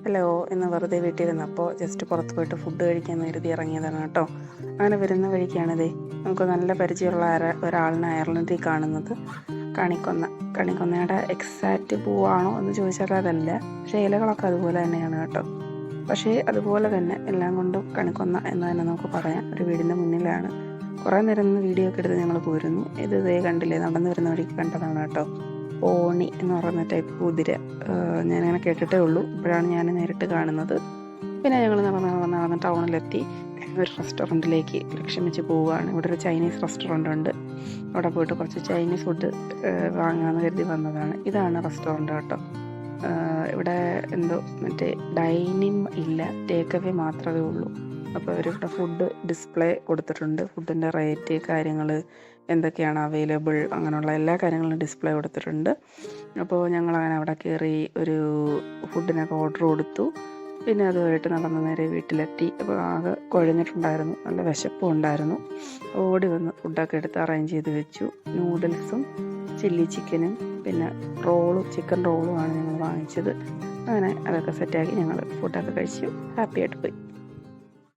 Hello, ഇന്ന് വെറുതെ വീട്ടിലിരുന്നപ്പോൾ just പുറത്ത് പോയിട്ട് ഫുഡ് കഴിക്കാൻ കരുതി ഇറങ്ങിയതാണ് കേട്ടോ. അങ്ങനെ വരുന്ന വഴിക്കാണിതേ നമുക്ക് നല്ല പരിചയമുള്ള ഒരാളിനെ അയർലൻഡിൽ കാണുന്നത്. കണിക്കൊന്നയുടെ എക്സാക്റ്റ് പൂവാണോ എന്ന് ചോദിച്ചാൽ അതല്ല, പക്ഷേ ഇലകളൊക്കെ അതുപോലെ തന്നെയാണ് കേട്ടോ. പക്ഷേ അതുപോലെ തന്നെ എല്ലാം കൊണ്ടും കണിക്കൊന്ന എന്ന് തന്നെ നമുക്ക് പറയാം. ഒരു വീടിൻ്റെ മുന്നിലാണ്. കുറേ നേരം വീഡിയോ ഒക്കെ എടുത്ത് ഞങ്ങൾ പോരുന്നു. ഇതേ കണ്ടില്ലേ, നടന്നു വരുന്ന വഴിക്ക് കണ്ടതാണ് കേട്ടോ. ഓണി എന്ന് പറയുന്ന ടൈപ്പ് കുതിര. ഞാനങ്ങനെ കേട്ടിട്ടേ ഉള്ളൂ, ഇപ്പോഴാണ് ഞാൻ നേരിട്ട് കാണുന്നത്. പിന്നെ ഞങ്ങൾ നടന്ന് ടൗണിലെത്തി ഒരു റെസ്റ്റോറൻറ്റിലേക്ക് ലക്ഷ്യം വെച്ച് പോവുകയാണ്. ഇവിടെ ഒരു ചൈനീസ് റെസ്റ്റോറൻ്റ് ഉണ്ട്. അവിടെ പോയിട്ട് കുറച്ച് ചൈനീസ് ഫുഡ് വാങ്ങാമെന്ന് കരുതി വന്നതാണ്. ഇതാണ് റെസ്റ്റോറൻറ്റ് കേട്ടോ. ഇവിടെ എന്തോ മറ്റേ ഡൈനിങ് ഇല്ല, ടേക്ക് അവേ മാത്രമേ ഉള്ളൂ. അപ്പോൾ അവരിവിടെ ഫുഡ് ഡിസ്പ്ലേ കൊടുത്തിട്ടുണ്ട്. ഫുഡിൻ്റെ റേറ്റ്, കാര്യങ്ങൾ എന്തൊക്കെയാണ് അവൈലബിൾ, അങ്ങനെയുള്ള എല്ലാ കാര്യങ്ങളും ഡിസ്പ്ലേ കൊടുത്തിട്ടുണ്ട്. അപ്പോൾ ഞങ്ങളങ്ങനെ അവിടെ കയറി ഒരു ഫുഡിനൊക്കെ ഓർഡർ കൊടുത്തു. പിന്നെ അതുമായിട്ട് നടന്ന് നേരെ വീട്ടിലെത്തി. അപ്പോൾ ആകെ കുഴഞ്ഞിട്ടുണ്ടായിരുന്നു, നല്ല വിശപ്പും ഉണ്ടായിരുന്നു. ഓടി വന്ന് ഫുഡൊക്കെ എടുത്ത് അറേഞ്ച് ചെയ്ത് വെച്ചു. നൂഡിൽസും ചില്ലി ചിക്കനും പിന്നെ ചിക്കൻ റോളുമാണ് ഞങ്ങൾ വാങ്ങിച്ചത്. അങ്ങനെ അതൊക്കെ സെറ്റാക്കി ഞങ്ങൾ ഫുഡൊക്കെ കഴിച്ചു ഹാപ്പി ആയിട്ട് പോയി.